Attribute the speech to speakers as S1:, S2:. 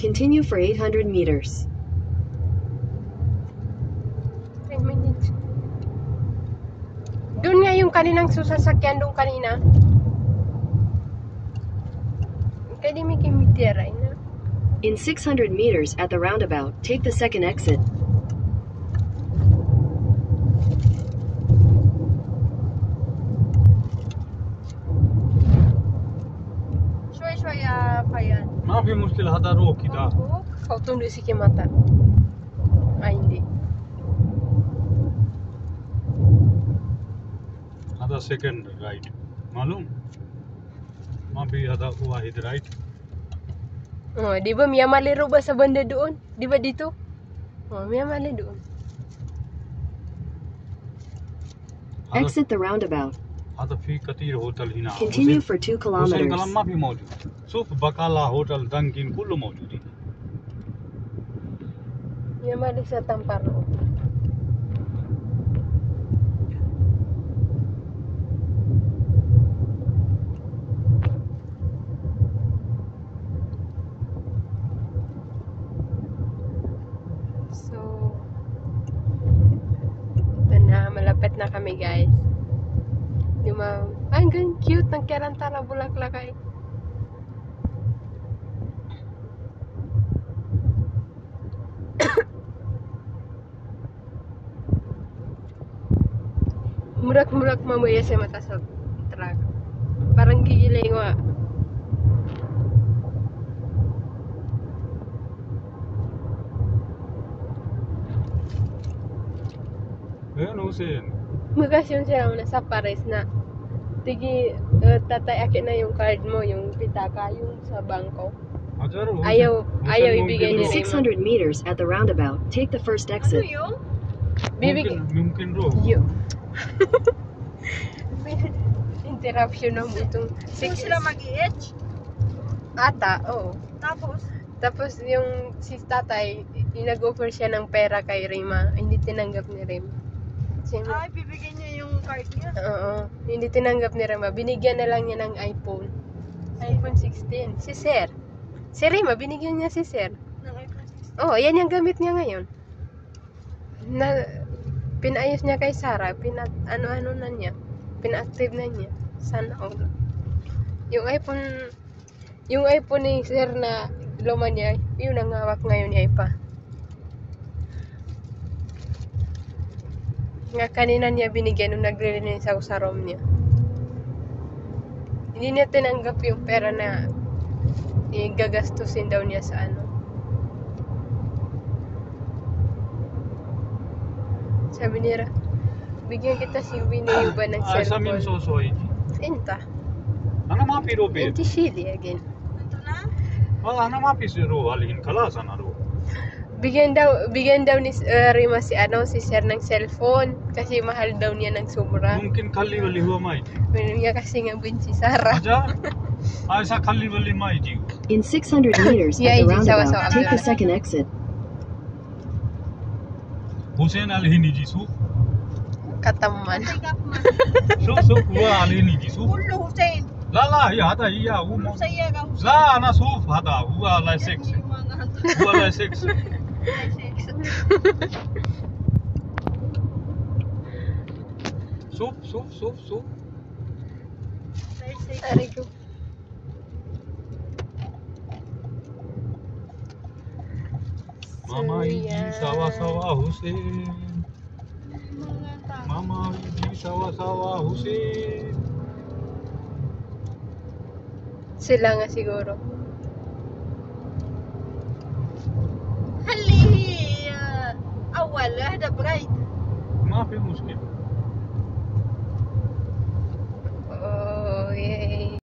S1: Continue for 800 meters.
S2: 10 minutes. Doon nga yung kaninang susasakyan doon kanina. Kaya di may kimitira na.
S1: In 600 meters at the roundabout, take the second exit.
S3: شوية فيان
S4: ما في مشكلة هذا روك كده.
S2: Kautundo si Kimata. Ay, hindi.
S4: هذا second right मालूम ما في هذا واحد right.
S2: Oh, di ba Mia malero ba sa banda doon? Di ba dito? Oh, Mia malero doon.
S1: Exit the roundabout.
S4: هذا في كثير هوتل هنا.
S1: Continue for 2
S4: حسين
S1: kilometers.
S4: कलम ما في موجود. شوف بقالة هوتل دانكين كله موجودين.
S2: Mia malik sa Tamparo. So, ito na, malapit na kami guys. Yung mga, ay, ganun cute ng Kerantara Bulaklak ay. Murak-murak mamaya sa mata sa truck. Parang gigilay nga.
S4: Ayan Hussein.
S2: Magasyon siya na sa Paris na tigi tatay akin na yung card mo, yung pitaka, yung sa bangko.
S4: Ajar Hussein.
S2: Ayaw ibigay
S1: In
S2: ni Rima.
S1: 600 meters at the roundabout, take the first exit.
S2: Bibigay.
S4: ممكن روح.
S2: Yo. Interruption ng itong
S3: Saan sila mag-i-etch?
S2: ata, oo.
S3: Tapos
S2: yung si tatay, nag-offer siya ng pera kay Rima, hindi tinanggap ni Rima.
S3: ay bibigyan niya yung card niya.
S2: Oo, hindi tinanggap ni Rima. Binigyan na lang niya ng iPhone. iPhone 16. Si Sir. Si Rima, binigyan niya si Sir.
S3: Ng iPhone 16.
S2: Oo, yan yung gamit niya ngayon. Na, pinayos niya kay Sarah, ano-ano na niya. Pina-active na niya. Sana all. Yung iPhone ni Sir na luma niya, yun ang hawak ngayon ni Ipa. Nga kanina niya binigyan nung nagre-release ako sa room niya. Hindi niya tinanggap yung pera na gagastusin daw niya sa ano. Sabi niya, bigyan kita si Winnie-Yuba ng
S4: ऐसा mean
S2: cellphone.
S4: सो सोएगी.
S2: Inta.
S4: أنا ما في روبي.
S2: Inti Shili again.
S3: Ito na?
S4: أنا ما في رو هالين خلاص أنا رو.
S2: Bigyan daw ni Rima si Sir ng cellphone kasi mahal daw niya ng sobra.
S4: ممكن خلي वाली हुआ माई.
S2: Niya kasi nga bin si Sarah.
S4: अजा ऐसा खली वाली माई जी.
S1: In 600 meters
S2: Yeah,
S1: at the
S2: sawa,
S1: roundabout, take the second exit.
S4: Hussain अलहिनी जी सु.
S2: Kataman.
S4: شوف هو अलहिनी जी सु.
S3: كله حسين.
S4: لا هي هذا هي هو مو.
S3: سيارة حسين.
S4: لا أنا شوف هذا هو على 6. هو على 6. شوف.
S2: Aray ko.
S4: मामा जी सावा सावा हुसैन. मामा जी सावा सावा हुसैन.
S2: Sila nga siguro.
S3: خليه أول هذا برايد.
S4: ما في مشكلة.